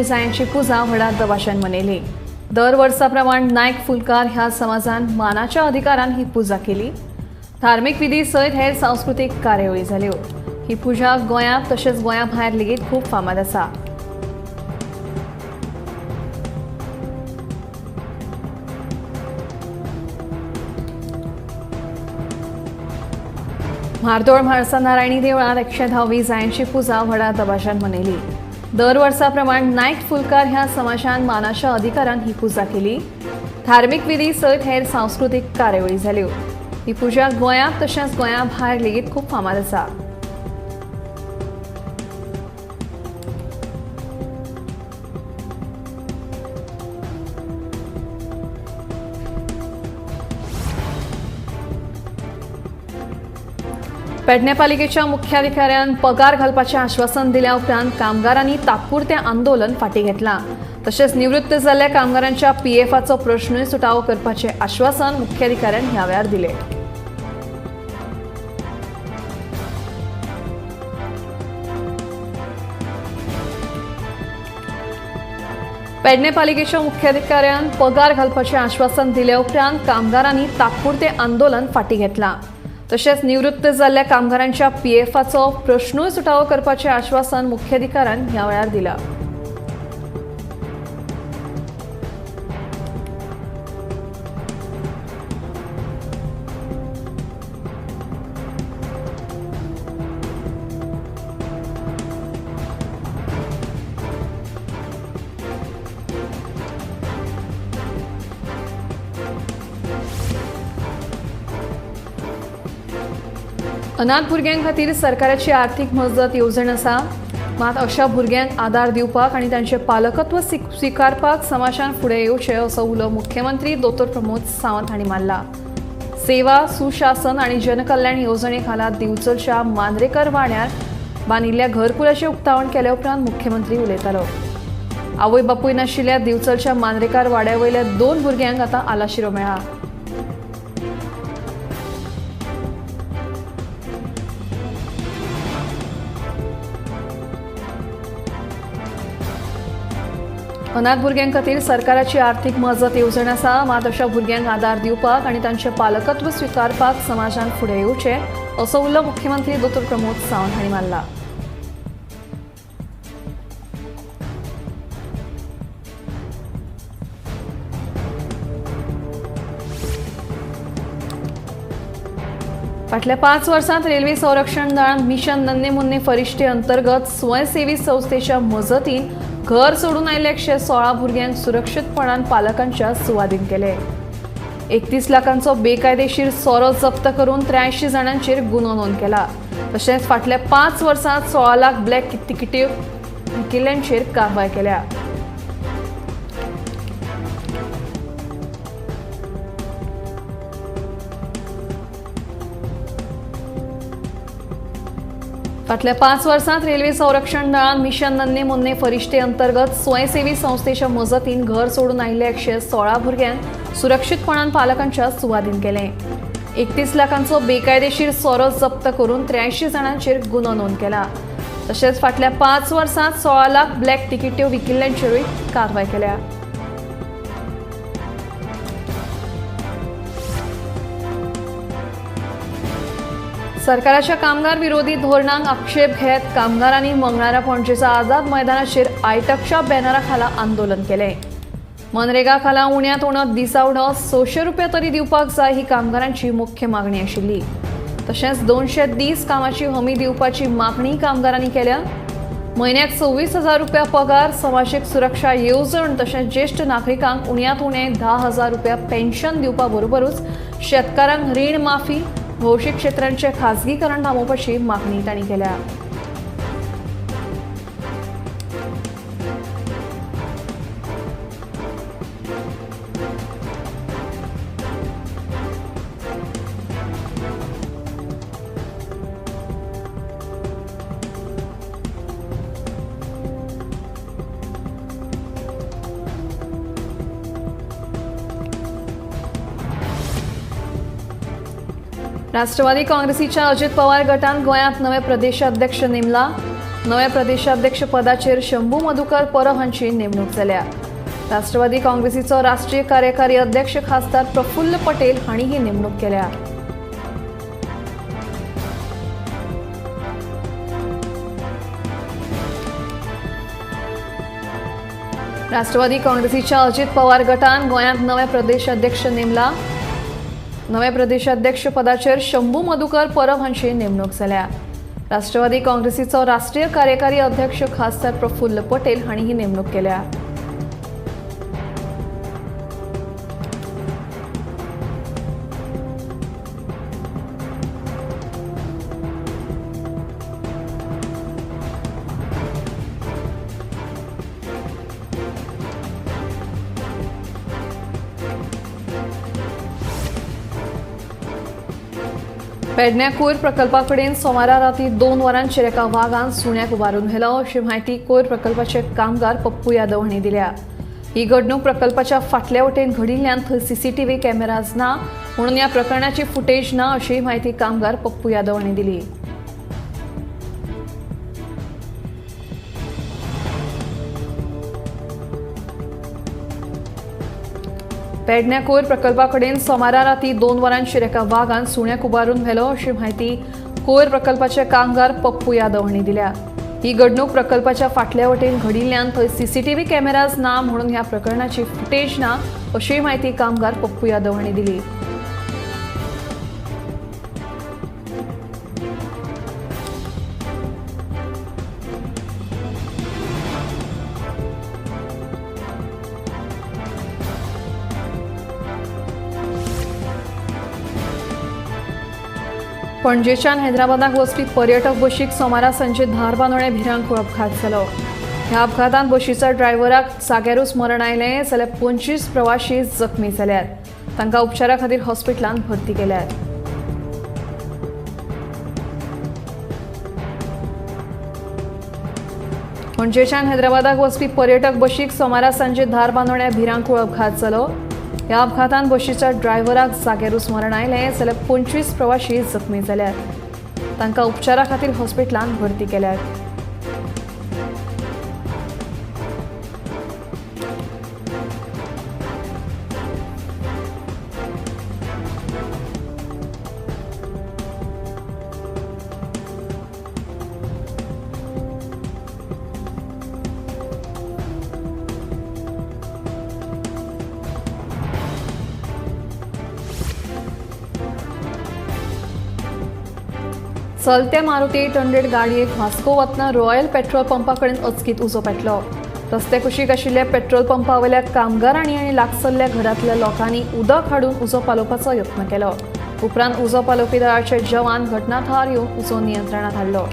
सायंची पुजा व्हडा दबाशान मनयली। दर वर्सा प्रमाण नायक फुलकार ह्या समाजान मानाच्या अधिकारान ही पुजा केली। धार्मिक विधी सयत हेर सांस्कृतिक कार्यावळी जाल्यो। ही पुजा गोंयांत तशेंच गोंया भायर लेगीत खूब फामाद आसा। म्हार्दोळ म्हाळसा नारायणी देवळात 110वी जायंची पुजा व्हडा दबाशान मनयली। दर वर्सा प्रमाण नायक फुलकार ह्या समाजान मानाच्या अधिकारान ही पुजा केली। धार्मिक विधी सयत हेर सांस्कृतिक कार्यावळी जाल्यो। ही पुजा गोंयांत तशेंच गोंया भायर लेगीत खूब फामाद आसा। पेडणे पालिकेच्या मुख्याधिकाऱ्यान पगार घालपाचे आश्वासन दिल्या उपरांत कामगारांनी तात्पुरते आंदोलन फाटीं घेतलां। तशेंच निवृत्त जाल्ल्या कामगारांच्या पीएफाचो प्रश्नूय सुटावो करपाचे आश्वासन मुख्याधिकाऱ्यान ह्या वेळार दिलें। पेडणे पालिकेच्या मुख्याधिकाऱ्यान पगार घालपाचे आश्वासन दिल्या उपरांत कामगारांनी तात्पुरते आंदोलन फाटीं घेतलां। तशेंच निवृत्त जाल्ल्या कामगारांच्या पीएफाचो प्रश्नूय सुटावो करपाचे आश्वासन मुख्याधिकाऱ्यान ह्या वेळार दिलां। अनाथ भुरग्यां खातीर सरकाराची आर्थीक मजत येवजण आसा। मात अशा भुरग्यांक आदार दिवपाक आनी तांचे पालकत्व स्विकारपाक समाजान फुडें येवचें असो उलो मुख्यमंत्री दोतोर प्रमोद सावंत हांणी मारला। सेवा सुशासन आनी जनकल्याण येवजणे खाला दिवचलच्या मांद्रेकर वाड्यार बांदिल्ल्या घरकुलाचें उक्तावण केले उपरांत मुख्यमंत्री उलयतालो। आवय बापूय नाशिल्ल्या दिवचलच्या मांद्रेकार वाड्या वयल्या 2 भुरग्यांक आतां आलाशिरो मेळ्ळा। अनाथ भुरग्यां खातीर सरकाराची आर्थीक मजत येवजण आसा। मात अशा भुरग्यांक आदार दिवपाक आनी तांचे पालकत्व स्विकारपाक समाजान फुडें येवचें असो उलो मुख्यमंत्री दोतोर प्रमोद सावंत हांणी मारला। फाटल्या 5 वर्सांत रेल्वे संरक्षण दळान मिशन नन्हे मुन्ने फरिश्ते अंतर्गत स्वयंसेवी संस्थेच्या मजतीन घर सोडून आयिल्ल्या 116 भुरग्यांक सुरक्षीतपणान पालकांच्या सुवादीन केले। 31 लाखांचो बेकायदेशीर सोरो जप्त करून 83 जाणांचेर गुन्हो नोंद केला। तशेंच फाटल्या 5 वर्सांत 16 लाख ब्लॅक तिकेट्यो विकिल्ल्यांचेर कारवाय केल्या। फाटल्या 5 वर्सांत रेल्वे संरक्षण दळान मिशन नन्हे मुन्ने फरिश्ते अंतर्गत स्वयंसेवी संस्थेच्या मजतीन घर सोडून आयिल्ल्या 116 भुरग्यांक सुरक्षीतपणान पालकांच्या सुवादीन केले। 31 लाखांचो बेकायदेशीर सोरो जप्त करून 83 जाणांचेर गुन्हो नोंद केला। तशेंच फाटल्या 5 वर्सांत 16 लाख ब्लॅक तिकेट्यो विकिल्ल्यांचेरूय कारवाय केल्या। सरकाराच्या कामगार विरोधी धोरणांक आक्षेप घेत कामगारांनी मंगळारा पणजेच्या आझाद मैदानाचेर आयटकच्या बॅनरा खाला आंदोलन केले। मनरेगा खाला उण्यांत उणो दिसावडो 600 रुपया तरी दिवपाक जाय ही कामगारांची मुख्य मागणी आशिल्ली। तशेंच 200 दीस कामाची हमी दिवपाची मागणी कामगारांनी केल्या। म्हयन्याक 26,000 रुपया पगार, समाजीक सुरक्षा येवजण तशेंच ज्येष्ठ नागरिकांक उण्यांत उणें 10,000 रुपया पेन्शन दिवपा बरोबरूच शेतकारांक रीण माफी, भौशीक क्षेत्रांचे खाजगीकरण थांबोवपाची मागणी तांणी केल्या। राष्ट्रवादी काँग्रेसीच्या अजित पवार गटान गोंयांत नवे प्रदेशाध्यक्ष नेमला। नव्या प्रदेशाध्यक्ष पदाचेर शंभू मधुकर परब हांची नेमणूक जाल्या। राष्ट्रवादी काँग्रेसीचो राष्ट्रीय कार्यकारी अध्यक्ष खासदार प्रफुल्ल पटेल हांणी ही नेमणूक केल्या। राष्ट्रवादी काँग्रेसीच्या अजित पवार गटान गोंयांत नवे प्रदेशाध्यक्ष नेमला। नवे प्रदेशाध्यक्ष पदाचेर शंभू मधुकर परब हांची नेमणूक जाल्या। राष्ट्रवादी काँग्रेसीचो राष्ट्रीय कार्यकारी अध्यक्ष खासदार प्रफुल्ल पटेल हांणी ही नेमणूक केल्या। पेडण्यां कोयर प्रकल्पाकडेन सोमारा राती 2 वरांचेर एका वागान सुण्याक उबारून व्हेलो अशी म्हायती कोयर प्रकल्पाचे कामगार पप्पू यादव हांणी दिल्या। ही घडणूक प्रकल्पाच्या फाटल्या वटेन घडिल्ल्यान थंय सीसीटीव्ही कॅमेराज ना म्हणून ह्या प्रकरणाची फुटेज ना अशी म्हायती कामगार पप्पू यादव हांणी दिली। पेडण्यां कोयर प्रकल्पाकडेन सोमारा राती 2 वरांचेर एका वागान सुण्याक उबारून व्हेलो अशी म्हायती कोयर प्रकल्पाचे कामगार पप्पू यादव हांणी दिल्या। ही घडणूक प्रकल्पाच्या फाटल्या वटेन घडिल्ल्यान थंय सीसीटीव्ही कॅमेराज ना म्हणून ह्या प्रकरणाची फुटेज ना अशी म्हायती कामगार पप्पू यादव हांणी दिली। पणजेच्यान हैदराबादाक वचपी पर्यटक बशीक सोमारा सांजे धारबांदोळे भिरांकूळ अपघात जालो। ह्या अपघातांत बशीच्या ड्रायव्हराक जाग्यारूच मरण आयलें जाल्यार 25 प्रवाशी जखमी जाल्यात। तांकां उपचारा खातीर हॉस्पिटलांत भरती केल्यात। पणजेच्यान हैदराबादाक वचपी पर्यटक बशीक सोमारा सांजे धारबांदोळे भिरांकूळ अपघात जालो। ह्या अपघातांत बशीच्या ड्रायव्हराक जाग्यारूच मरण आयलें जाल्यार 25 प्रवाशी जखमी जाल्यात। तांकां उपचारा खातीर हॉस्पिटलांत भरती केल्यात। चलत्या मारुती 800 गाडयेक वास्को वतना रॉयल पेट्रोल पंपाकडेन अचकीत उजो पेटलो। रस्ते कुशीक आशिल्ल्या पेट्रोल पंपावयल्या कामगारांनी आनी लागसल्ल्या घरांतल्या लोकांनी उदक हाडून उजो पालोवपाचो यत्न केलो। उपरांत उजो पालोवपी दळाचे जवान घटनाथळार येवन उजो नियंत्रणात हाडलो।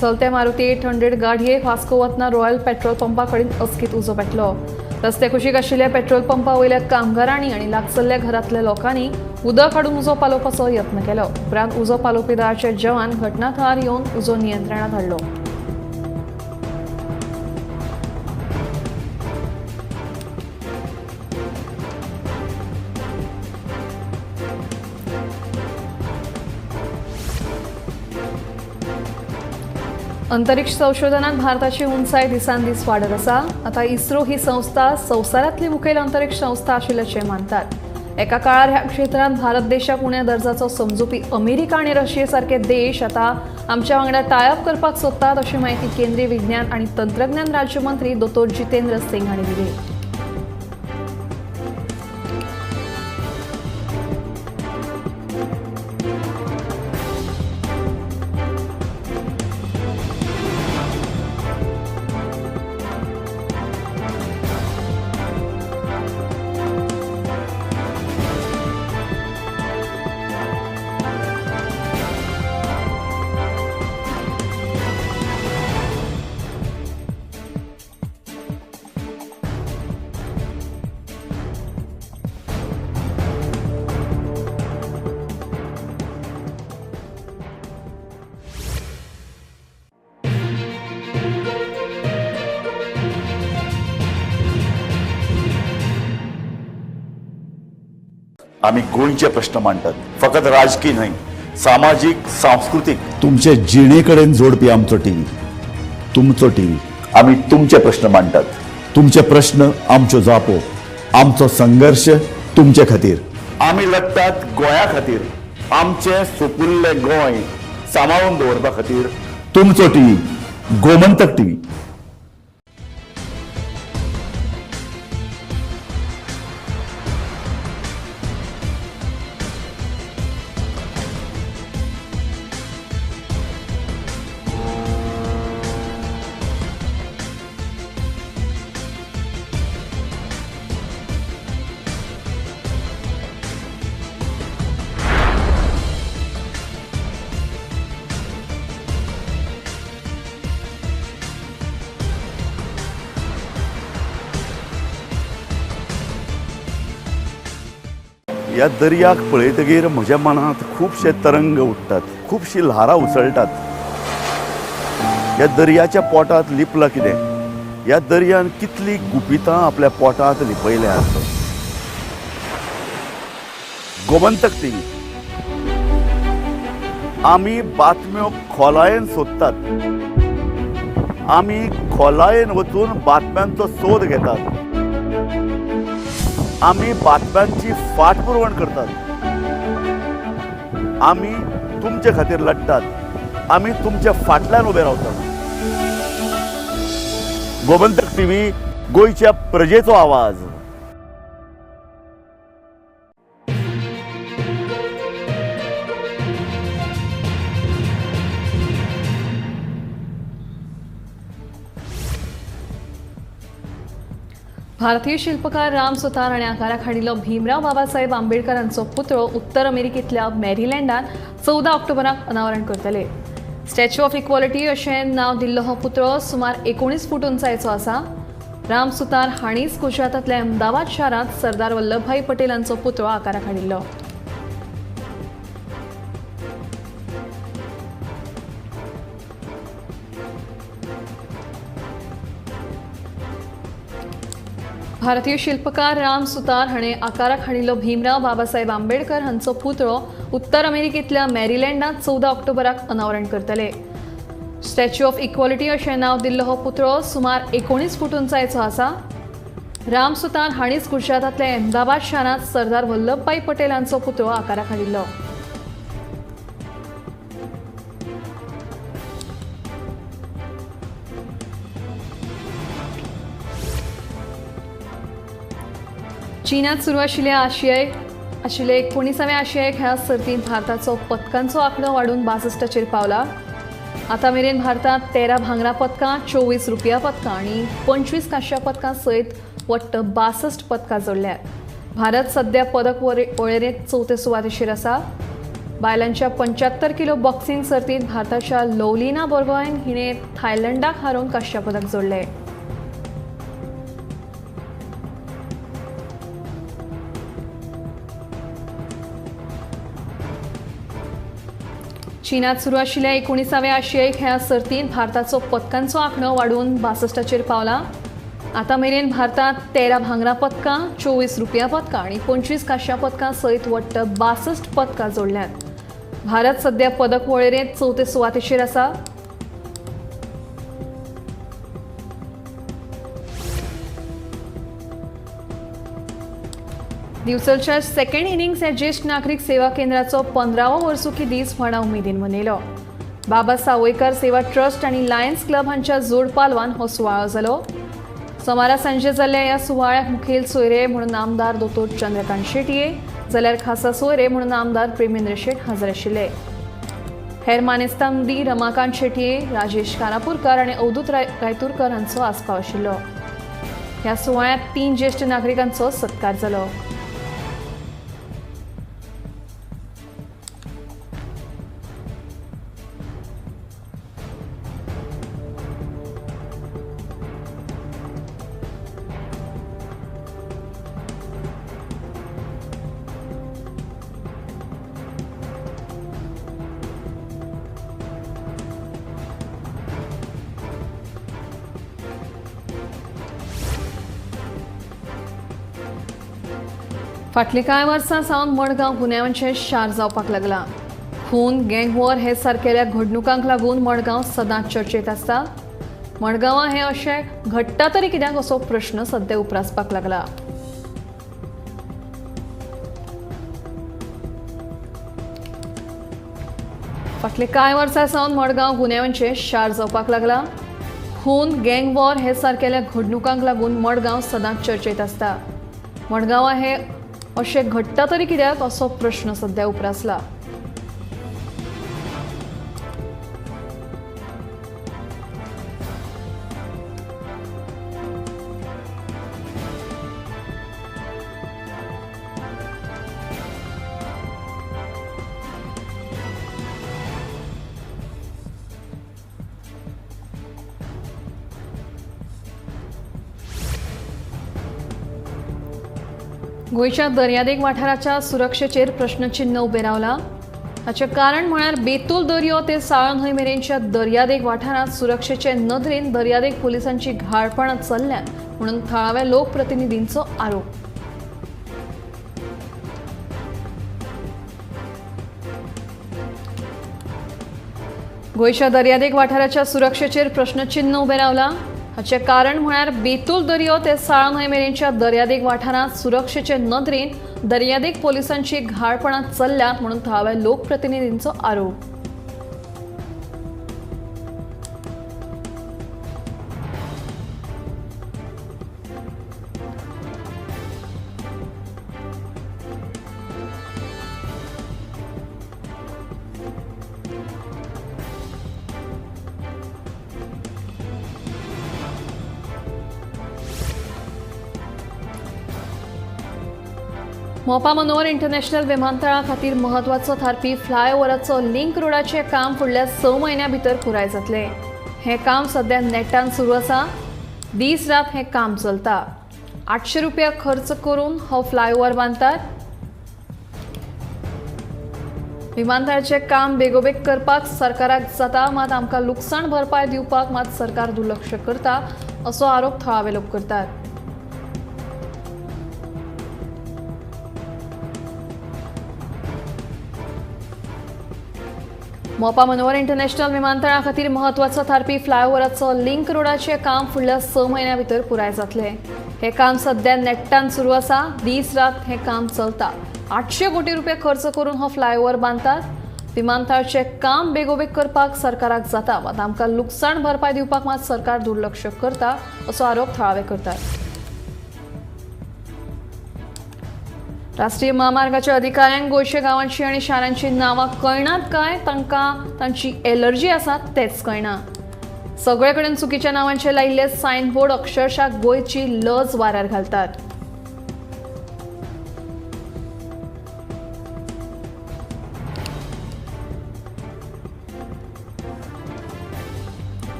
चलत्या मारुती 800 गाडयेक वास्को वतना रॉयल पेट्रोल पंपाकडेन अचकीत उजो पेटलो। रस्ते कुशीक आशिल्ल्या पेट्रोल पंपावयल्या कामगारांनी आनी लागसल्ल्या घरांतल्या लोकांनी उदक हाडून उजो पालोवपाचो यत्न केलो। उपरांत उजो पालोवपी दळाचे जवान घटनाथळार येवन उजो नियंत्रणात हाडलो। अंतरिक्ष संशोधनात भारताची उंचाय दिसान दीस वाडत आसा। आता इस्रो ही संस्था संवसारांतली मुखेल अंतरिक्ष संस्था आशिल्ल्याचे मानतात। एका काळार ह्या क्षेत्रांत भारत देशाक उण्या दर्जाचो समजुपी अमेरिका आनी रशिये सारखे देश आता आमच्या वांगडा टायअप करपाक सोदतात अशी माहिती केंद्रीय विज्ञान आनी तंत्रज्ञान राज्यमंत्री डॉ. जितेंद्र सिंग हांणी दिली। आम्ही गोंयचे प्रश्न मांडटात, फकत राजकीय न्हय, सामाजीक सांस्कृतिक. तुमचे जिणेकडेन जोडपी आमचो टीव्ही, तुमचो टीव्ही. आम्ही तुमचे प्रश्न मांडटात, तुमचे प्रश्न आमच्यो जापो, आमचो संघर्ष तुमचे खातीर. आम्ही लढटात गोंया खातीर, आमचे सोपुल्ले गोंय सांबाळून दवरपा खातीर. तुमचो टीव्ही, गोमंतक टीव्ही. ह्या दर्याक पळयतकीर म्हज्या मनांत खुबशे तरंग उठतात, खुबशीं ल्हारां उसळटात. ह्या दर्याच्या पोटांत लिपलां कितें? ह्या दर्यान कितलीं गुपितां आपल्या पोटांत लिपयल्यात. गोमंतक टीव्ही. आमी बातम्यो खोलायेन सोदतात, आमी खोलायेन वचून बातम्यांचो सोद घेतात, आमी बातम्यांची फाटपुरवण करतात, आमी तुमचे खातीर लढटात, आमी तुमच्या फाटल्यान उबे रावतात. गोमंतक टीव्ही, गोंयच्या प्रजेचो आवाज. भारतीय शिल्पकार राम सुतार हाणें आकाराक हाडिल्लो भीमराव बाबासाहेब आंबेडकर हांचो पुतळो उत्तर अमेरिकेंतल्या मॅरीलँडात 14 ऑक्टोबराक अनावरण करतले. स्टॅच्यू ऑफ इक्वॉलिटी अशें नांव दिल्लो हो पुतळो सुमार 19 फूट उंचायेचो आसा. राम सुतार हाणींच गुजरातांतल्या अहमदाबाद शारांत सरदार वल्लभभाई पटेल हांचो पुतळो आकाराक हाडिल्लो. भारतीय शिल्पकार राम सुतार हाणें आकाराक हाडिल्लो भीमराव बाबासाहेब आंबेडकर हांचो पुतळो उत्तर अमेरिकेंतल्या मॅरीलँडात 14 ऑक्टोबराक अनावरण करतले. स्टॅच्यू ऑफ इक्वॉलिटी अशें नांव दिल्लो हो पुतळो सुमार 19 फूट उंचायेचो आसा. राम सुतार हाणींच गुजरातांतल्या अहमदाबाद शारांत सरदार वल्लभभाई पटेल हांचो पुतळो आकाराक हाडिल्लो. चीनात सुरू आशिल्ल्या 19व्या आशियाई खेळा सर्तींत भारताचो पदकांचो आंकडो वाडून 62चेर पावला. आतां मेरेन भारतांत 13 भांगरा पदकां, 24 रुपया पदकां आनी 25 कांस्य पदकां सयत वट्ट 62 पदकां जोडल्यात. भारत सध्या पदक वळेरेंत 4थ्या सुवातेचेर आसा. बायलांच्या 75 किलो बॉक्सिंग सर्तींत भारताच्या लवलिना बोर्गोहायन हिणें थायलंडाक हारोवन कांस्य पदक जोडलें. चीनात सुरू आशिल्ल्या 19व्या आशियाई खेळा सर्तींत भारताचो पदकांचो आंकडो वाडून 62चेर पावला. आतां मेरेन भारतांत 13 भांगरा पदकां, 24 रुपया पदकां आनी 25 कांस्य पदकां सयत वट्ट 62 पदकां जोडल्यात. भारत सध्या पदक वळेरेंत 4थ्या सुवातेचेर आसा. दिवचलच्या सेकंड इनिंग्स ह्या ज्येष्ठ नागरीक सेवा केंद्राचो 15वो वर्सुकी दीस व्हडा उमेदीन मनयलो. बाबा सावयकार सेवा ट्रस्ट आनी लायन्स क्लब हांच्या जोड पालवान हो सुवाळो जालो. सोमारा सांजे जाल्ल्या ह्या सुवाळ्याक मुखेल सोयरे म्हणून आमदार दोतोर चंद्रकांत शेटये जाल्यार खासा सोयरे म्हणून आमदार प्रेमेंद्र शेट हाजीर आशिल्ले. हेर मानेस्तां मदीं रमाकांत शेटये, राजेश कारापुरकार आनी अवधूत रायतुरकर हांचो आस्पाव आशिल्लो. ह्या सुवाळ्यात 3 ज्येष्ठ नागरिकांचो सत्कार जालो. फाटली कांय वर्सां सावन मडगांव गुन्यांवांचें शार जावपाक लागला. खून, गँग वॉर हे सारकेल्या घडणुकांक लागून मडगांव सदांच चर्चेत आसता. मडगांवां हें अशें घडटा तरी कित्याक असो प्रश्न सध्या उप्रासपाक लागला. फाटले कांय वर्सां सावन मडगांव गुन्यांवांचें शार जावपाक लागला. खून, गँग वॉर हे सारकेल्या घडणुकांक लागून मडगांव सदांच चर्चेत आसता. मडगांवां हें अशें घडटा तरी कित्याक असो प्रश्न सध्या उप्रासला. गोंयच्या दर्यादेग वाठाराच्या सुरक्षेचेर प्रश्नचिन्ह उबें रावला. हाचें कारण म्हळ्यार बेतूल दर्यो ते साळण न्हंय मेरेनच्या दर्यादेग वाठारांत सुरक्षेचे नदरेन दर्यादेग पुलिसांची घाळपणां चल्ल्यात म्हणून थळाव्या लोकप्रतिनिधींचो आरोप. गोंयच्या दर्यादेग वाठाराच्या सुरक्षेचेर प्रश्नचिन्ह उबें रावला. हाचें कारण म्हळ्यार बेतूल दर्यो ते साळण न्हंय मेरेनच्या दर्यादेग वाठारांत सुरक्षेचे नदरेन दर्यादेग पुलिसांची घाळपणां चल्ल्यात म्हणून थळाव्या लोकप्रतिनिधींचो आरोप. मोपा मनोहर इंटरनॅशनल विमानतळा खातीर महत्वाचो थारपी फ्लायओव्हराचो लिंक रोडाचें काम फुडल्या 6 म्हयन्यां भितर पुराय जातलें. हें काम सध्या नेटान सुरू आसा. दीस रात हें काम चलता. 800 रुपया खर्च करून हो फ्लायओव्हर बांदतात. विमानतळाचें काम बेगोबेग करपाक सरकाराक जाता, मात आमकां लुकसाण भरपाय दिवपाक मात सरकार दुर्लक्ष करता असो आरोप थळावे लोक करतात. मोपा मनोहर इंटरनॅशनल विमानतळा खातीर महत्वाचो थारपी फ्लायओव्हराचो लिंक रोडाचें काम फुडल्या 6 म्हयन्यां भितर पुराय जातलें. हें काम सध्या नेट्टान सुरू आसा. दीस रात हें काम चलता. 800 कोटी रुपया खर्च करून हो फ्लायओव्हर बांदतात. विमानतळाचें काम बेगोबेग करपाक सरकाराक जाता, मात आमकां लुकसाण भरपाय दिवपाक मात सरकार दुर्लक्ष करता असो आरोप थळावे करतात. राष्ट्रीय महामार्गाच्या अधिकाऱ्यांक गोंयच्या गांवांची आनी शारांची नांवां कळनात काय तांकां तांची एलर्जी आसा तेंच कळना. सगळे कडेन चुकीच्या नांवांचे लायिल्ले सायनबोर्ड अक्षरशः गोंयची लज वाऱ्यार घालतात.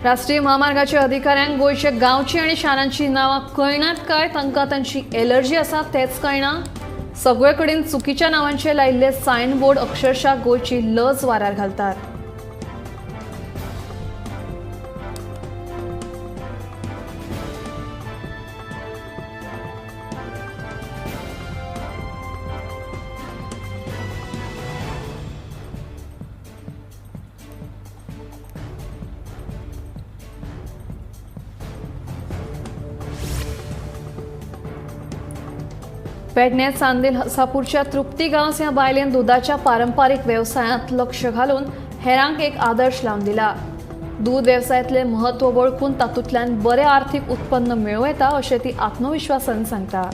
राष्ट्रीय महामार्गाच्या अधिकाऱ्यांक गोंयच्या गांवची आनी शारांची नांवां कळनात काय तांकां तांची एलर्जी आसा तेंच कळना. सगळे कडेन चुकीच्या नांवांचे लायिल्ले सायनबोर्ड अक्षरशः गोंयची लज वाऱ्यार घालतात. पेडण्यात चांदेल हसापूरच्या तृप्ती गांवस ह्या बायलेन दुधाच्या पारंपारीक व्यवसायात लक्ष घालून हेरांक एक आदर्श लावन दिला. दूध व्यवसायातले महत्व वळखून तातूंतल्यान बरें आर्थीक उत्पन्न मेळूं येता अशें ती आत्मविश्वासान सांगता.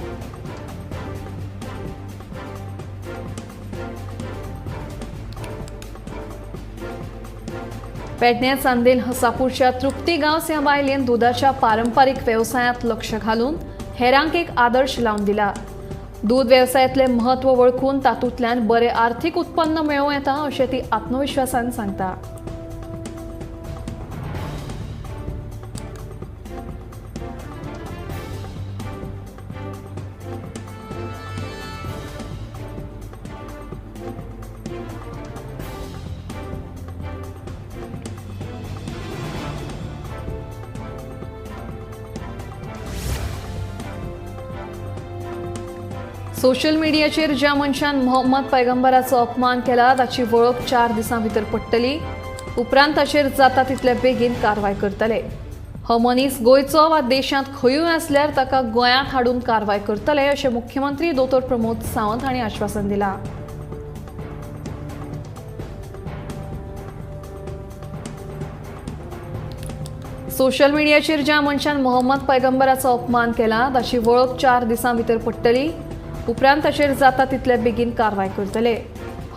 पेडण्यात चांदेल हसापूरच्या तृप्ती गांवस ह्या बायलेन दुधाच्या पारंपारीक व्यवसायात लक्ष घालून हेरांक एक आदर्श लावन दिला. दूध व्यवसायातले महत्व वळखून तातूंतल्यान बरें आर्थीक उत्पन्न मेळूं येता अशें ती आत्मविश्वासान सांगता. सोशल मिडियाचेर ज्या मनशान मोहम्मद पैगंबराचो अपमान केला ताची वळख 4 दिसां भितर पडटली. उपरांत ताचेर जाता तितले बेगीन कारवाय करतले. हो मनीस गोंयचो वा देशांत खंयूय आसल्यार ताका गोंयांत हाडून कारवाय करतले अशें मुख्यमंत्री दोतोर प्रमोद सावंत हांणी आश्वासन दिलां. सोशल मिडियाचेर ज्या मनशान मोहम्मद पैगंबराचो अपमान केला ताची वळख 4 दिसां भितर पडटली. उपरांत ताचेर जाता तितले बेगीन कारवाय करतले.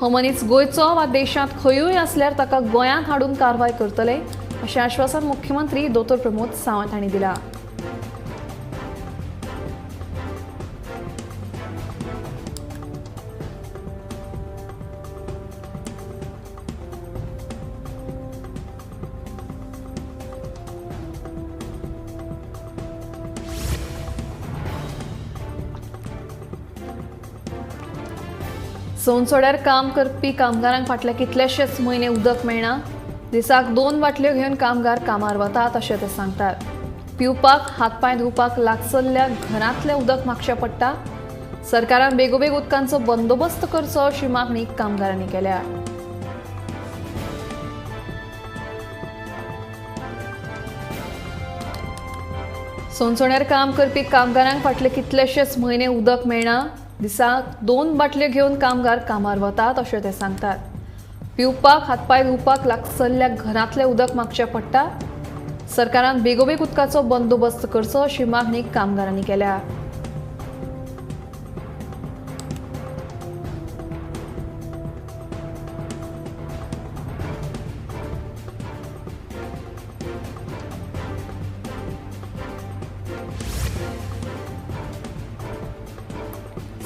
हो मनीस गोंयचो वा देशांत खंयूय आसल्यार ताका गोंयांत हाडून कारवाय करतले अशें आश्वासन मुख्यमंत्री दोतोर प्रमोद सावंत हांणी दिलां. सोनसोड्यार काम करपी कामगारांक फाटले कितलेशेच म्हयने उदक मेळना. दिसाक 2 बाटल्यो घेवन कामगार कामार वतात अशें ते सांगतात. पिवपाक, हातपाय धुवपाक लागसल्ल्या घरांतलें उदक मागचें पडटा. सरकारान बेगोबेग उदकांचो बंदोबस्त करचो अशी मागणी कामगारांनी केल्या. सोनसोड्यार काम करपी कामगारांक फाटले कितलेशेच म्हयने उदक मेळना. दिसाक 2 बाटल्यो घेवन कामगार कामार वतात अशें ते सांगतात. पिवपाक, हातपाय धुवपाक लागसल्ल्या घरांतलें उदक मागचें पडटा. सरकारान बेगोबेग उदकाचो बंदोबस्त करचो अशी मागणी कामगारांनी केल्या.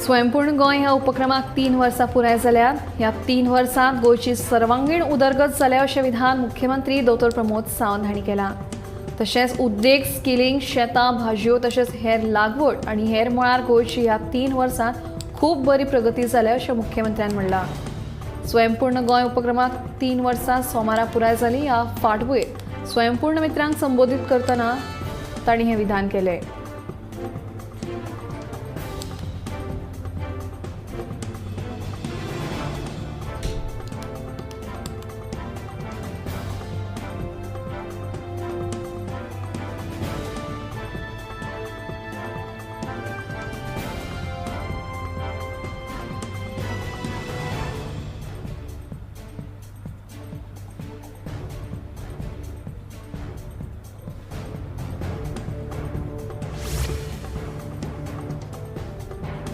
स्वयंपूर्ण गोंय ह्या उपक्रमाक 3 वर्सां पुराय जाल्यात. ह्या 3 वर्सांत गोंयची सर्वांगीण उदरगत जाल्या अशें विधान मुख्यमंत्री दोतोर प्रमोद सावंत हांणी केलां. तशेंच उद्देग, स्किलिंग, शेतां, भाजयो तशेंच हेर लागवड आनी हेर मळार गोंयची ह्या 3 वर्सांत खूब बरी प्रगती जाल्या अशें मुख्यमंत्र्यान म्हणलां. स्वयंपूर्ण गोंय उपक्रमाक 3 वर्सां सोमारा पुराय जालीं. ह्या फाटभुंयेर स्वयंपूर्ण मित्रांक संबोधीत करतना तांणी हें विधान केलें.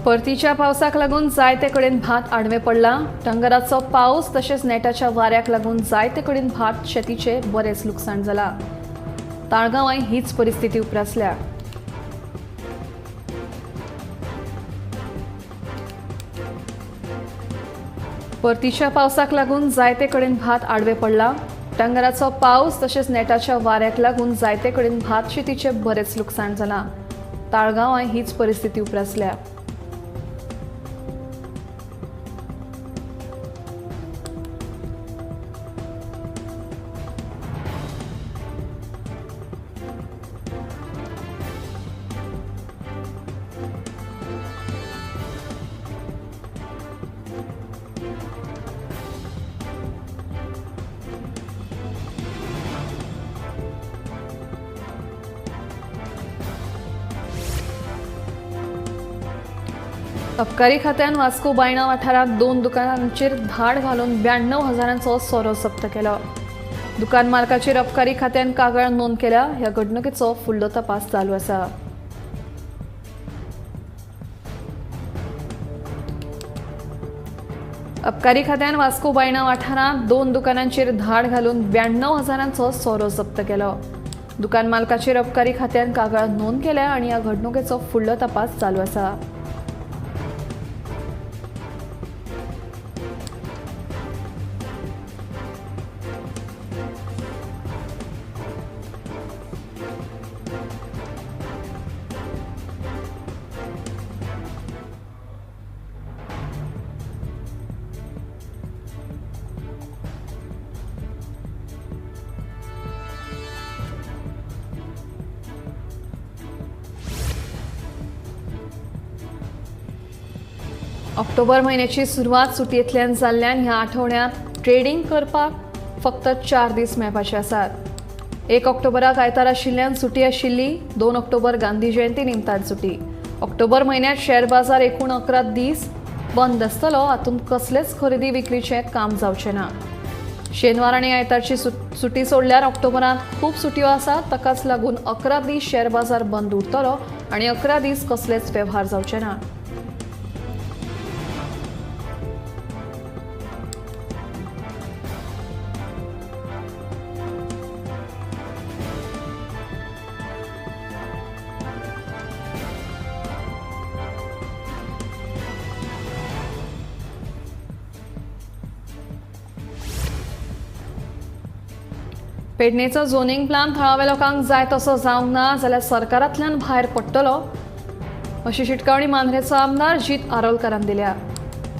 परतीच्या पावसाक लागून जायते कडेन भात आडवे पडला. टंगराचो पावस तशेंच नेटाच्या वाऱ्याक लागून जायते कडेन भात शेतीचे बरेच लुकसाण जाला. ताळगांवांय हीच परिस्थिती उप्रासल्या. परतीच्या पावसाक लागून जायते कडेन भात आडवे पडला. टंगराचो पावस तशेंच नेटाच्या वाऱ्याक लागून जायते कडेन भात शेतीचे बरेच लुकसाण जाला. ताळगांवांय हीच परिस्थिती उप्रासल्या. अबकारी खात्यान वास्को बायणा वाठारांत 2 दुकानांचेर धाड घालून 92,000चो सोरो जप्त केलो. दुकान मालकाचेर अबकारी खात्यान कागाळ नोंद केल्या. ह्या घडणुकेचो फुडलो तपास चालू आसा. अबकारी खात्यान वास्को बायणा वाठारांत 2 दुकानांचेर धाड घालून 92,000चो सोरो जप्त केलो. दुकान मालकाचेर अबकारी खात्यान कागाळ नोंद केल्या आनी ह्या घडणुकेचो फुडलो तपास चालू आसा. ऑक्टोबर म्हयन्याची सुरवात सुटयेंतल्यान जाल्ल्यान ह्या आठवड्यांत ट्रेडिंग करपाक फक्त 4 दीस मेळपाचे आसात। 1 ऑक्टोबराक आयतार आशिल्ल्यान सुटी आशिल्ली, 2 ऑक्टोबर गांधी जयंती निमतान सुटी। ऑक्टोबर म्हयन्यात शेअर बाजार एकूण 11 दीस बंद आसतलो, हातूंत कसलेच खरेदी विक्रीचे काम जावचें ना। शेनवार आनी आयतारची सुटी सोडल्यार ऑक्टोबरांत खूब सुटयो आसात, ताकाच लागून 11 दीस शेअर बाजार बंद उरतलो आनी 11 दीस कसलेच वेव्हार जावचे ना। पेडणेचो झोनिंग प्लान थळाव्या लोकांक जाय तसो जावंक ना जाल्यार सरकारांतल्यान भायर पडटलो, अशी शिटकावणी मांद्रेचो आमदार जीत आरोलकारान दिल्या।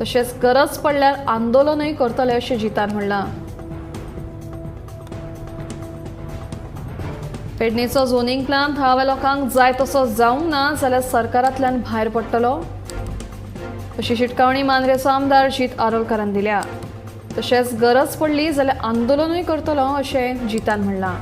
तशेंच गरज पडल्यार आंदोलनूय करतले अशें जितान म्हणलां। पेडणेचो झोनिंग प्लान थळाव्या लोकांक जाय तसो जावंक ना जाल्यार सरकारांतल्यान भायर पडटलो, अशी शिटकावणी मांद्रेचो आमदार जीत आरोलकारान दिल्या। तशेंच गरज पडली जाल्यार आंदोलनूय करतलो अशें जितान म्हणलां।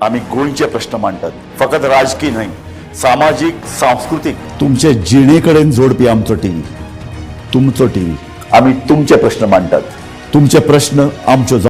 आम्ही गोंयचे प्रश्न मांडटात, फकत राजकीय न्हय, सामाजिक, सांस्कृतिक तुमचे जिणेकडेन जोडपी आमचो टीव्ही, तुमचो टीव्ही। आम्ही तुमचे प्रश्न मांडटात, तुमचे प्रश्न आमच्यो